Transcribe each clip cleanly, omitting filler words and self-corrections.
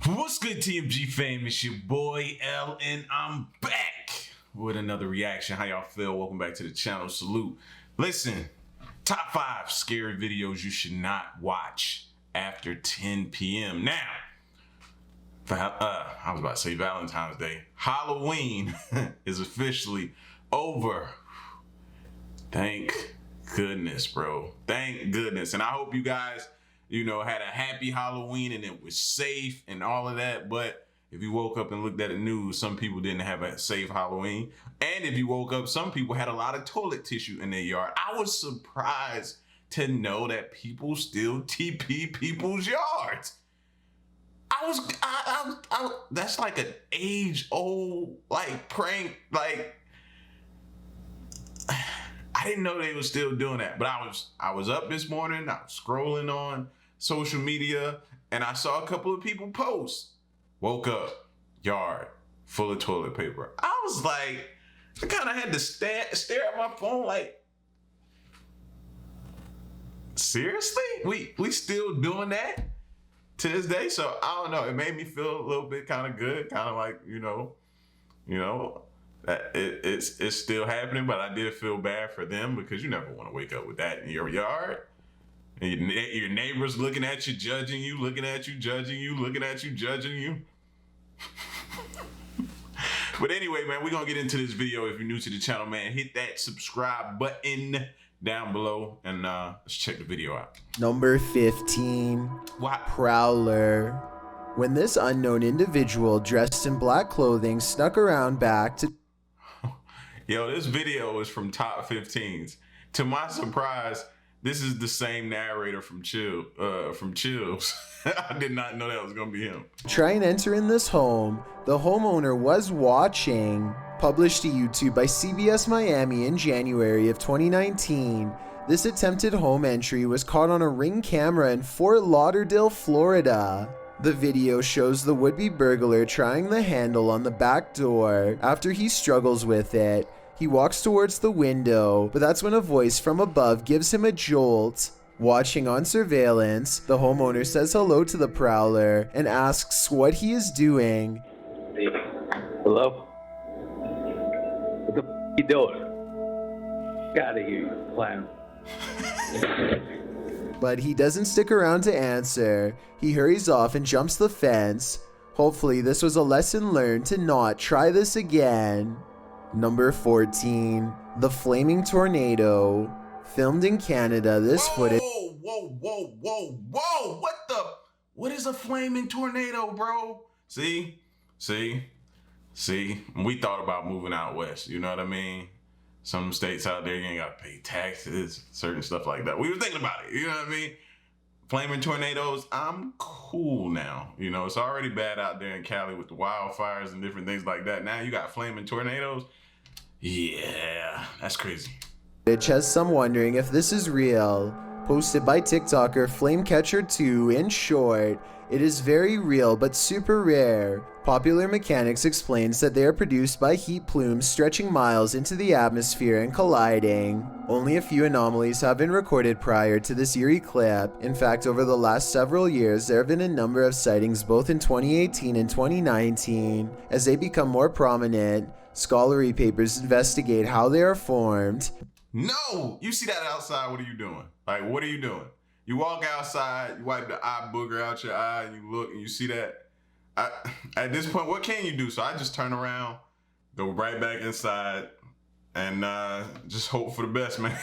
What's good, TMG fam? It's your boy L, and I'm back with another reaction. How y'all feel? Welcome back to the channel. Salute. Listen, top 5 scary videos you should not watch after 10 p.m. Now, I was about to say Valentine's Day. Halloween is officially over. Thank goodness, bro. Thank goodness. And I hope you guys, had a happy Halloween and it was safe and all of that. But if you woke up and looked at the news, some people didn't have a safe Halloween. And if you woke up, some people had a lot of toilet tissue in their yard. I was surprised to know that people still TP people's yards. That's like an age-old, prank, I didn't know they were still doing that, but I was up this morning, I was scrolling on social media, and I saw a couple of people post, woke up, yard full of toilet paper. I was like, I kind of had to stare at my phone like, seriously? We still doing that to this day? So I don't know, it made me feel a little bit kind of good, kind of like, that it's still happening, but I did feel bad for them because you never want to wake up with that in your yard. And your neighbors looking at you, judging you, looking at you, judging you, looking at you, judging you. But anyway, man, we're going to get into this video. If you're new to the channel, man, hit that subscribe button down below and let's check the video out. Number 15. What? Prowler. When this unknown individual dressed in black clothing snuck around back to... Yo, this video is from Top 15s. To my surprise, this is the same narrator from Chills. I did not know that was gonna be him. Try and enter in this home. The homeowner was watching. Published to YouTube by CBS Miami in January of 2019. This attempted home entry was caught on a Ring camera in Fort Lauderdale, Florida. The video shows the would-be burglar trying the handle on the back door. After he struggles with it, he walks towards the window, but that's when a voice from above gives him a jolt. Watching on surveillance, the homeowner says hello to the prowler and asks what he is doing. Hello? What the f*** you doing? Get out of here, you clown. But he doesn't stick around to answer. He hurries off and jumps the fence. Hopefully this was a lesson learned to not try this again. Number 14. The Flaming Tornado. Filmed in Canada, this footage... Whoa! What is a flaming tornado, bro? See? We thought about moving out west, you know what I mean? Some states out there, you ain't gotta pay taxes, certain stuff like that. We were thinking about it, you know what I mean? Flaming tornadoes, I'm cool now. It's already bad out there in Cali with the wildfires and different things like that. Now you got flaming tornadoes. Yeah, that's crazy. It has some wondering if this is real. Posted by TikToker Flamecatcher2 in short. It is very real but super rare. Popular Mechanics explains that they are produced by heat plumes stretching miles into the atmosphere and colliding. Only a few anomalies have been recorded prior to this eerie clip. In fact, over the last several years, there have been a number of sightings both in 2018 and 2019. As they become more prominent, scholarly papers investigate how they are formed. No! You see that outside, what are you doing? What are you doing? You walk outside, you wipe the eye booger out your eye, and you look and you see that. At this point, what can you do? So I just turn around, go right back inside, and just hope for the best, man.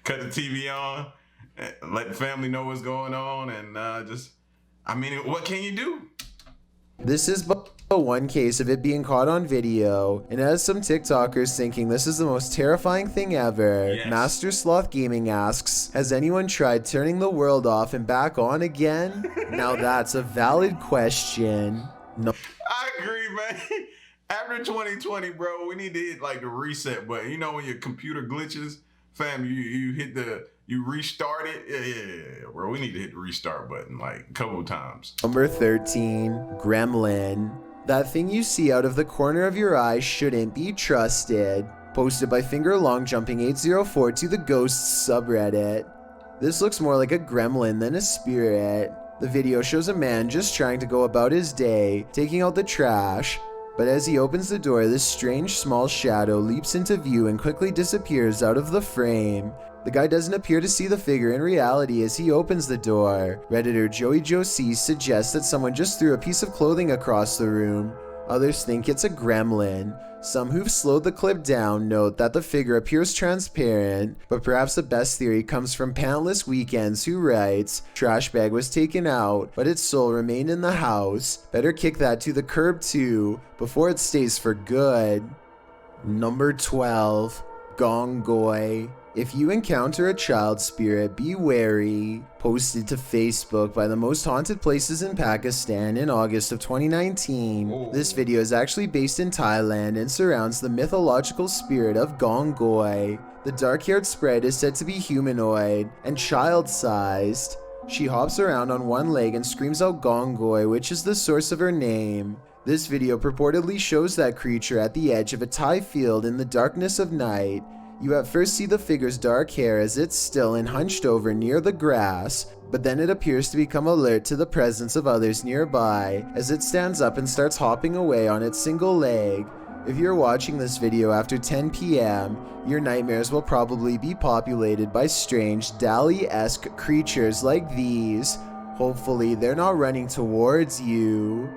Cut the TV on, let the family know what's going on, and what can you do? This is but one case of it being caught on video, and as some TikTokers thinking this is the most terrifying thing ever, yes. Master Sloth Gaming asks, has anyone tried turning the world off and back on again? Now that's a valid question. No. I agree, man. After 2020, bro, we need to hit the reset button. When your computer glitches, fam, you restart it. Yeah, bro. We need to hit the restart button a couple of times. Number 13, Gremlin. That thing you see out of the corner of your eye shouldn't be trusted. Posted by FingerLongJumping804 to the Ghosts subreddit. This looks more like a gremlin than a spirit. The video shows a man just trying to go about his day, taking out the trash. But as he opens the door, this strange small shadow leaps into view and quickly disappears out of the frame. The guy doesn't appear to see the figure in reality as he opens the door. Redditor Joey Josie suggests that someone just threw a piece of clothing across the room. Others think it's a gremlin. Some who've slowed the clip down note that the figure appears transparent, but perhaps the best theory comes from Pantless Weekends, who writes, "Trash bag was taken out, but its soul remained in the house. Better kick that to the curb too, before it stays for good." Number 12. Gong Goy. If you encounter a child spirit, be wary. Posted to Facebook by the most haunted places in Pakistan in August of 2019. This video is actually based in Thailand and surrounds the mythological spirit of Gong Goy. The dark-haired sprite is said to be humanoid and child-sized. She hops around on one leg and screams out Gong Goy, which is the source of her name. This video purportedly shows that creature at the edge of a Thai field in the darkness of night. You at first see the figure's dark hair as it's still and hunched over near the grass, but then it appears to become alert to the presence of others nearby as it stands up and starts hopping away on its single leg. If you're watching this video after 10 p.m., your nightmares will probably be populated by strange Dali-esque creatures like these. Hopefully they're not running towards you.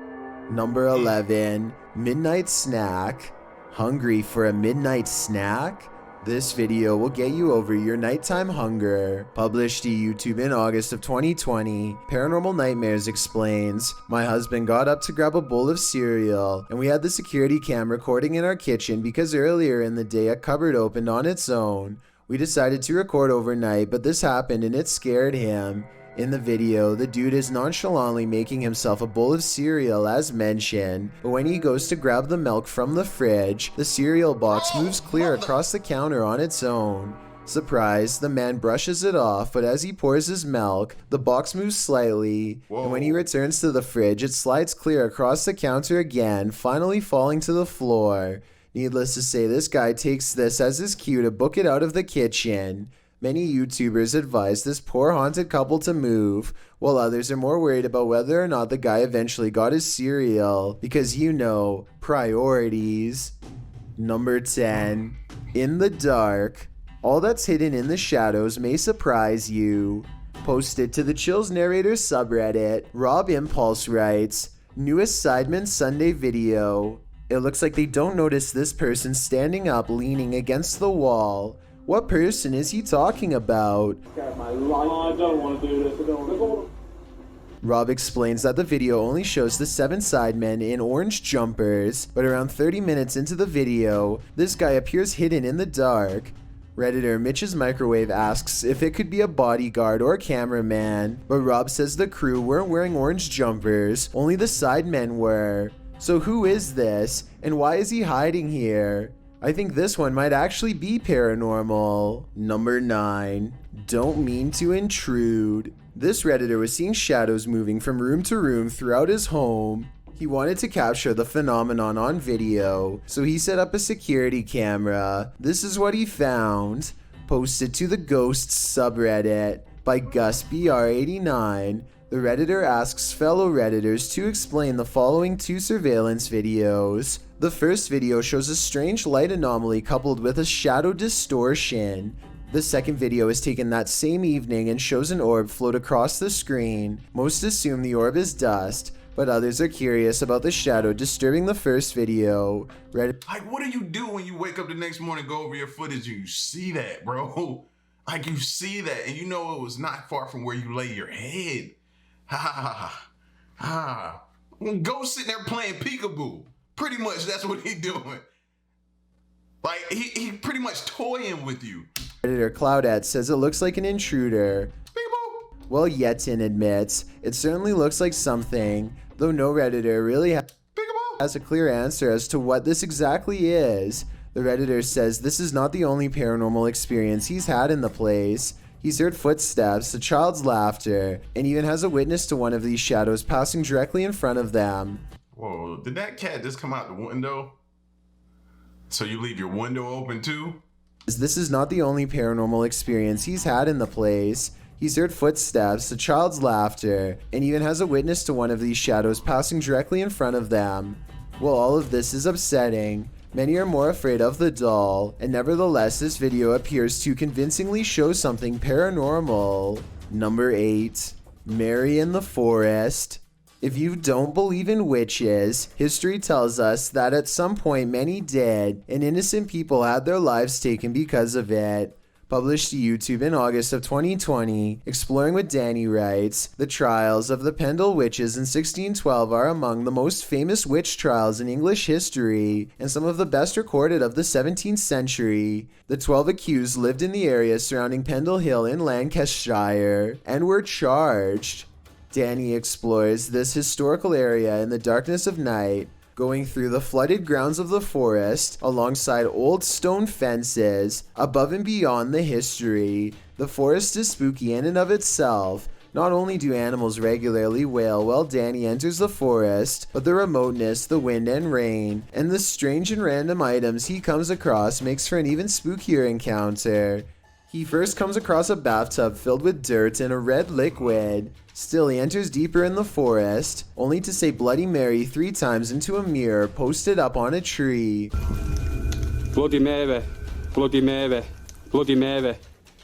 Number 11. Midnight Snack. Hungry for a midnight snack? This video will get you over your nighttime hunger. Published to YouTube in August of 2020, Paranormal Nightmares explains, "My husband got up to grab a bowl of cereal, and we had the security cam recording in our kitchen because earlier in the day a cupboard opened on its own. We decided to record overnight, but this happened and it scared him." In the video, the dude is nonchalantly making himself a bowl of cereal as mentioned, but when he goes to grab the milk from the fridge, the cereal box moves clear across the counter on its own. Surprised, the man brushes it off, but as he pours his milk, the box moves slightly, and when he returns to the fridge, it slides clear across the counter again, finally falling to the floor. Needless to say, this guy takes this as his cue to book it out of the kitchen. Many YouTubers advise this poor haunted couple to move, while others are more worried about whether or not the guy eventually got his cereal, because you know, priorities. Number 10. In the dark. All that's hidden in the shadows may surprise you. Posted to the Chills Narrators subreddit, Rob Impulse writes, "Newest Sidemen Sunday video. It looks like they don't notice this person standing up leaning against the wall. What person is he talking about?" I don't want to do this. I don't want to. Rob explains that the video only shows the 7 sidemen in orange jumpers, but around 30 minutes into the video, this guy appears hidden in the dark. Redditor Mitch's Microwave asks if it could be a bodyguard or cameraman, but Rob says the crew weren't wearing orange jumpers, only the sidemen were. So who is this, and why is he hiding here? I think this one might actually be paranormal. Number 9. Don't mean to intrude. This Redditor was seeing shadows moving from room to room throughout his home. He wanted to capture the phenomenon on video, so he set up a security camera. This is what he found. Posted to the Ghosts subreddit by GusBR89. The Redditor asks fellow Redditors to explain the following 2 surveillance videos. The first video shows a strange light anomaly coupled with a shadow distortion. The second video is taken that same evening and shows an orb float across the screen. Most assume the orb is dust, but others are curious about the shadow disturbing the first video. Like, what do you do when you wake up the next morning, go over your footage, and you see that, bro? Like, you see that, and you know it was not far from where you lay your head. Go sitting there playing peekaboo. Pretty much that's what he doing. Like, he pretty much toying with you. Redditor Cloudette says it looks like an intruder. Peekaboo. Well, Yetin admits it certainly looks like something, though no Redditor really has a clear answer as to what this exactly is. The Redditor says this is not the only paranormal experience he's had in the place. He's heard footsteps, a child's laughter, and even has a witness to one of these shadows passing directly in front of them. Whoa, did that cat just come out the window? So you leave your window open too? This is not the only paranormal experience he's had in the place. He's heard footsteps, a child's laughter, and even has a witness to one of these shadows passing directly in front of them. While all of this is upsetting, many are more afraid of the doll, and nevertheless this video appears to convincingly show something paranormal. Number 8. Mary in the Forest. If you don't believe in witches, history tells us that at some point many did, and innocent people had their lives taken because of it. Published to YouTube in August of 2020, Exploring with Danny writes, "The trials of the Pendle witches in 1612 are among the most famous witch trials in English history, and some of the best recorded of the 17th century. The 12 accused lived in the area surrounding Pendle Hill in Lancashire, and were charged." Danny explores this historical area in the darkness of night, going through the flooded grounds of the forest, alongside old stone fences, above and beyond the history. The forest is spooky in and of itself. Not only do animals regularly wail while Danny enters the forest, but the remoteness, the wind and rain, and the strange and random items he comes across makes for an even spookier encounter. He first comes across a bathtub filled with dirt and a red liquid. Still, he enters deeper in the forest, only to say Bloody Mary 3 times into a mirror posted up on a tree. Bloody Mary, Bloody Mary, Bloody Mary.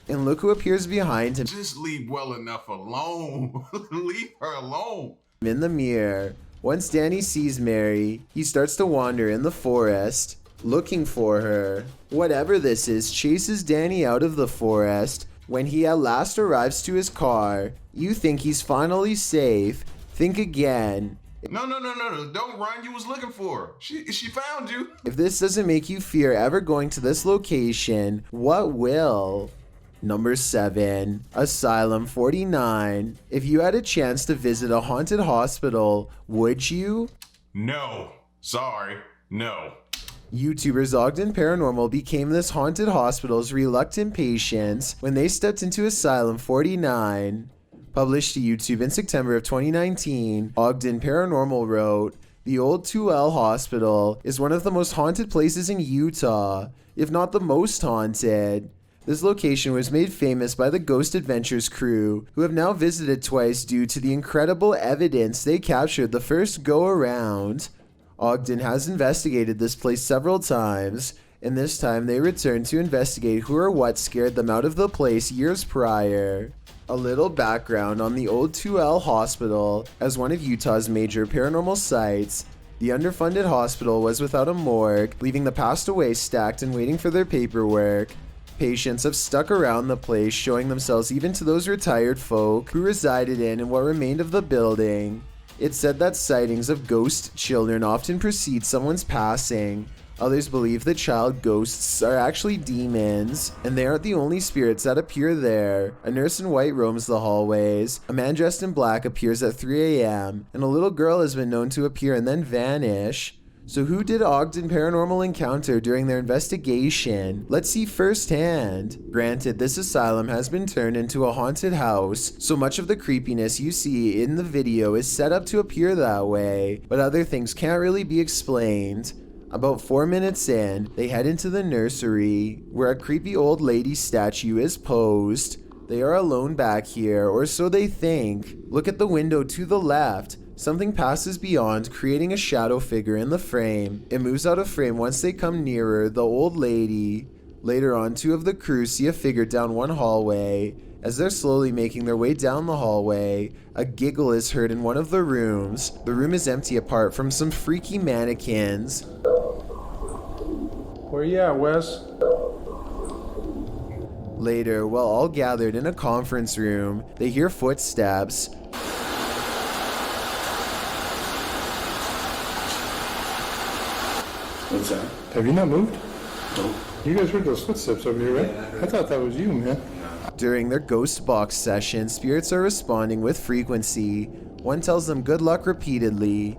And look who appears behind him Just leave well enough alone. Leave her alone. in the mirror. Once Danny sees Mary, he starts to wander in the forest, looking for her. Whatever this is chases Danny out of the forest. When he at last arrives to his car, you think he's finally safe. Think again. No. Don't run. You was looking for her. She found you. If this doesn't make you fear ever going to this location, what will? Number 7. Asylum 49. If you had a chance to visit a haunted hospital, would you? No. Sorry. No. YouTubers Ogden Paranormal became this haunted hospital's reluctant patients when they stepped into Asylum 49. Published to YouTube in September of 2019, Ogden Paranormal wrote, "The old 2L hospital is one of the most haunted places in Utah, if not the most haunted. This location was made famous by the Ghost Adventures crew, who have now visited twice due to the incredible evidence they captured the first go-around. Ogden has investigated this place several times, and this time they returned to investigate who or what scared them out of the place years prior." A little background on the old 2L hospital. As one of Utah's major paranormal sites, the underfunded hospital was without a morgue, leaving the passed away stacked and waiting for their paperwork. Patients have stuck around the place, showing themselves even to those retired folk who resided in and what remained of the building. It's said that sightings of ghost children often precede someone's passing. Others believe that child ghosts are actually demons, and they aren't the only spirits that appear there. A nurse in white roams the hallways, a man dressed in black appears at 3 a.m., and a little girl has been known to appear and then vanish. So who did Ogden Paranormal encounter during their investigation? Let's see firsthand. Granted, this asylum has been turned into a haunted house, so much of the creepiness you see in the video is set up to appear that way, but other things can't really be explained. About 4 minutes in, they head into the nursery, where a creepy old lady statue is posed. They are alone back here, or so they think. Look at the window to the left. Something passes beyond, creating a shadow figure in the frame. It moves out of frame once they come nearer the old lady. Later on, 2 of the crew see a figure down one hallway. As they're slowly making their way down the hallway, a giggle is heard in one of the rooms. The room is empty apart from some freaky mannequins. Where you at, Wes? Later, while all gathered in a conference room, they hear footsteps. What's that? Have you not moved? No. You guys heard those footsteps over here, right? Yeah, I heard I thought that was you, man. During their ghost box session, spirits are responding with frequency. One tells them good luck repeatedly.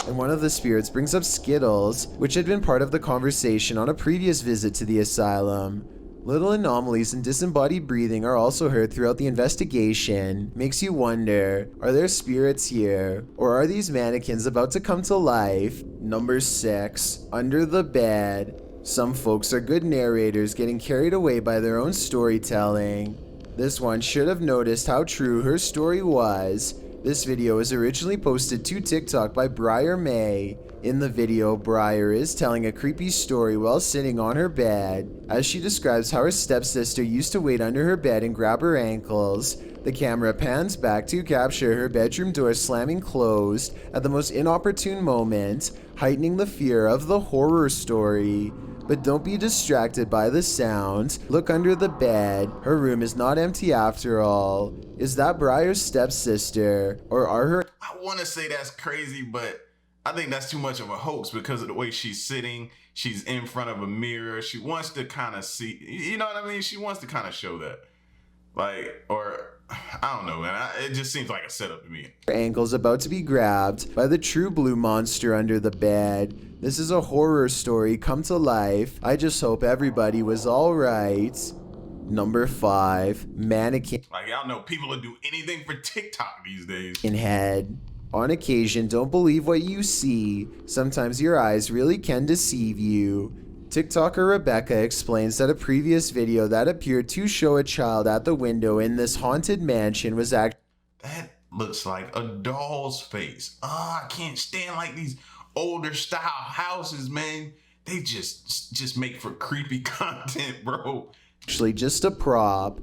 And one of the spirits brings up Skittles, which had been part of the conversation on a previous visit to the asylum. Little anomalies and disembodied breathing are also heard throughout the investigation. Makes you wonder, are there spirits here? Or are these mannequins about to come to life? Number 6. Under the bed. Some folks are good narrators, getting carried away by their own storytelling. This one should have noticed how true her story was. This video was originally posted to TikTok by Briar May. In the video, Briar is telling a creepy story while sitting on her bed, as she describes how her stepsister used to wait under her bed and grab her ankles. The camera pans back to capture her bedroom door slamming closed at the most inopportune moment, heightening the fear of the horror story. But don't be distracted by the sound. Look under the bed. Her room is not empty after all. Is that Briar's stepsister? Or are her... I want to say that's crazy, but I think that's too much of a hoax because of the way she's sitting. She's in front of a mirror. She wants to kind of see, you know what I mean? She wants to kind of show that. Like, or... I don't know, man. It just seems like a setup to me. Her ankle's about to be grabbed by the true blue monster under the bed. This is a horror story come to life. I just hope everybody was alright. Number 5, Mannequin. Like, y'all know people will do anything for TikTok these days. In head. On occasion, don't believe what you see. Sometimes your eyes really can deceive you. TikToker Rebecca explains that a previous video that appeared to show a child at the window in this haunted mansion was That looks like a doll's face. I can't stand like these older style houses, man. They just make for creepy content, bro. actually just a prop.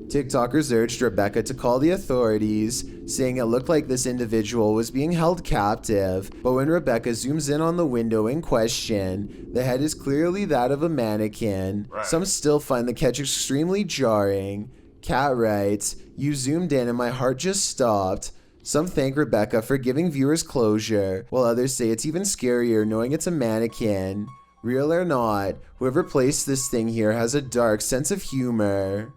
TikTokers urged Rebecca to call the authorities, saying it looked like this individual was being held captive. But when Rebecca zooms in on the window in question, the head is clearly that of a mannequin. Right. Some still find the catch extremely jarring. Kat writes, "You zoomed in and my heart just stopped." Some thank Rebecca for giving viewers closure, while others say it's even scarier knowing it's a mannequin. Real or not, whoever placed this thing here has a dark sense of humor.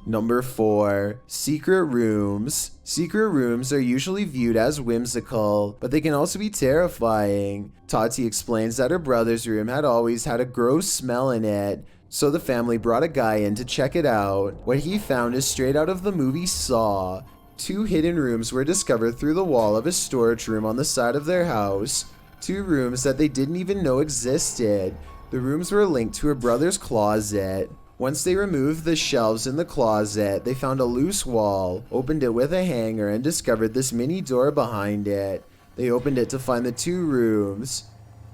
Number 4, secret rooms. Secret rooms are usually viewed as whimsical, but they can also be terrifying. Tati explains that her brother's room had always had a gross smell in it, so the family brought a guy in to check it out. What he found is straight out of the movie Saw. 2 hidden rooms were discovered through the wall of a storage room on the side of their house. 2 rooms that they didn't even know existed. The rooms were linked to her brother's closet. Once they removed the shelves in the closet, they found a loose wall, opened it with a hanger, and discovered this mini door behind it. They opened it to find the 2 rooms.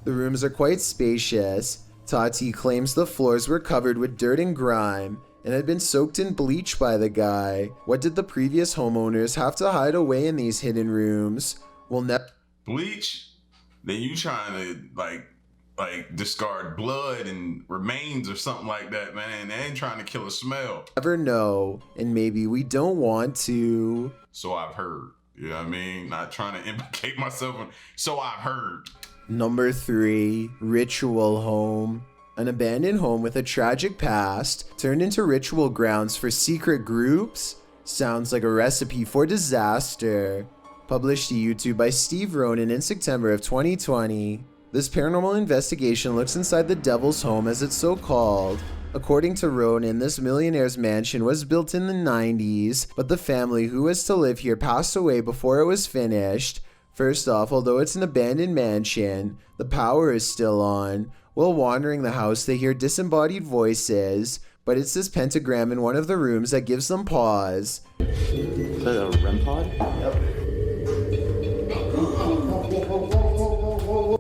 The rooms are quite spacious. Tati claims the floors were covered with dirt and grime, and had been soaked in bleach by the guy. What did the previous homeowners have to hide away in these hidden rooms? We'll never Bleach? Then you trying to like discard blood and remains or something like that, man. They ain't trying to kill a smell. know, and maybe we don't want to. So I've heard. You know what I mean? Not trying to implicate myself. So I've heard. Number 3, ritual home. An abandoned home with a tragic past turned into ritual grounds for secret groups? Sounds like a recipe for disaster. Published to YouTube by Steve Ronan in September of 2020. This paranormal investigation looks inside the Devil's Home, as it's so called. According to Ronan, this millionaire's mansion was built in the 90s, but the family who was to live here passed away before it was finished. First off, although it's an abandoned mansion, the power is still on. While wandering the house, they hear disembodied voices, but it's this pentagram in one of the rooms that gives them pause. Is that a REM pod?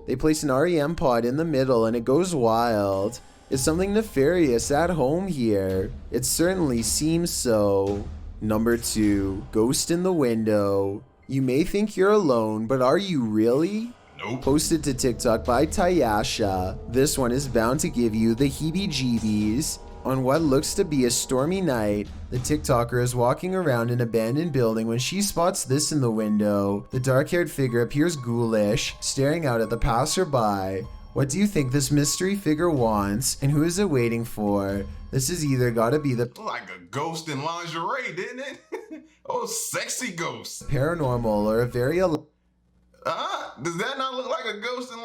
They place an REM pod in the middle and it goes wild. Is something nefarious at home here? It certainly seems so. Number 2, ghost in the window. You may think you're alone, but are you really? Nope. Posted to TikTok by Tayasha. This one is bound to give you the heebie-jeebies. On what looks to be a stormy night, the TikToker is walking around an abandoned building when she spots this in the window. The dark-haired figure appears ghoulish, staring out at the passerby. What do you think this mystery figure wants, and who is it waiting for? This has either gotta be the Like a ghost in lingerie, didn't it? Oh, sexy ghost. paranormal or a very Does that not look like a ghost in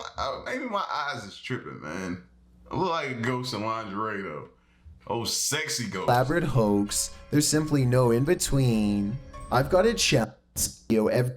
maybe my eyes is tripping, man. It look like a ghost in lingerie, though. Oh, sexy ghost. elaborate hoax. There's simply no in between. I've got a chance. Every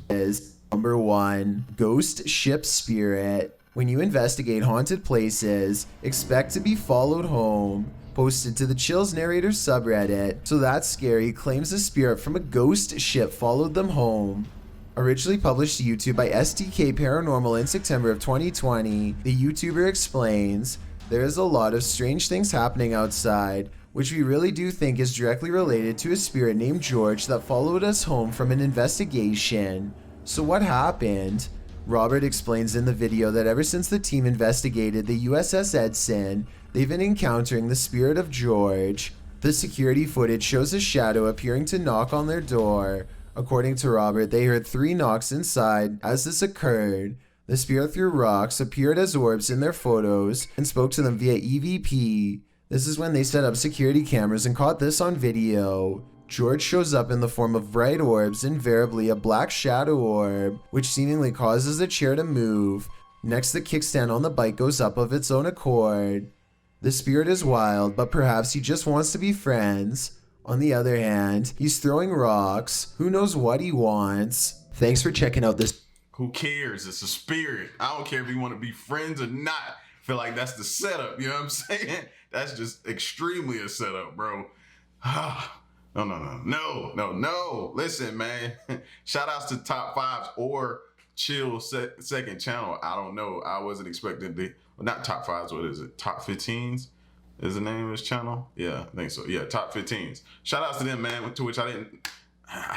is number 1, ghost ship spirit. When you investigate haunted places, expect to be followed home. Posted to the Chills Narrator subreddit, So That's Scary claims a spirit from a ghost ship followed them home. Originally published to YouTube by STK Paranormal in September of 2020, the YouTuber explains, there is a lot of strange things happening outside, which we really do think is directly related to a spirit named George that followed us home from an investigation. So what happened? Robert explains in the video that ever since the team investigated the USS Edson, they've been encountering the spirit of George. The security footage shows a shadow appearing to knock on their door. According to Robert, they heard 3 knocks inside as this occurred. The spirit threw rocks, appeared as orbs in their photos, and spoke to them via EVP. This is when they set up security cameras and caught this on video. George shows up in the form of bright orbs, invariably a black shadow orb, which seemingly causes the chair to move. Next, the kickstand on the bike goes up of its own accord. The spirit is wild, but perhaps he just wants to be friends. On the other hand, he's throwing rocks. Who knows what he wants? Thanks for checking out this. Who cares? It's a spirit. I don't care if you want to be friends or not. I feel like that's the setup. You know what I'm saying? That's just extremely a setup, bro. No. Listen, man. Shout outs to Top 5s or Chill second channel. I don't know. I wasn't expecting not Top 5s. What is it? Top 15s is the name of his channel? Yeah, I think so. Yeah, Top 15s. Shout outs to them, man. To which I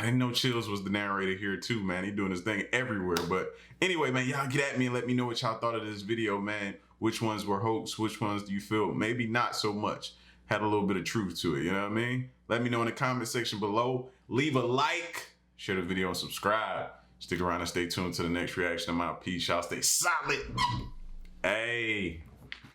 didn't know Chills was the narrator here too, man. He doing his thing everywhere. But anyway, man, y'all get at me and let me know what y'all thought of this video, man. Which ones were hoax? Which ones do you feel maybe not so much? Had a little bit of truth to it, you know what I mean? Let me know in the comment section below. Leave a like, share the video, and subscribe. Stick around and stay tuned to the next reaction of my piece. Y'all stay solid. Hey.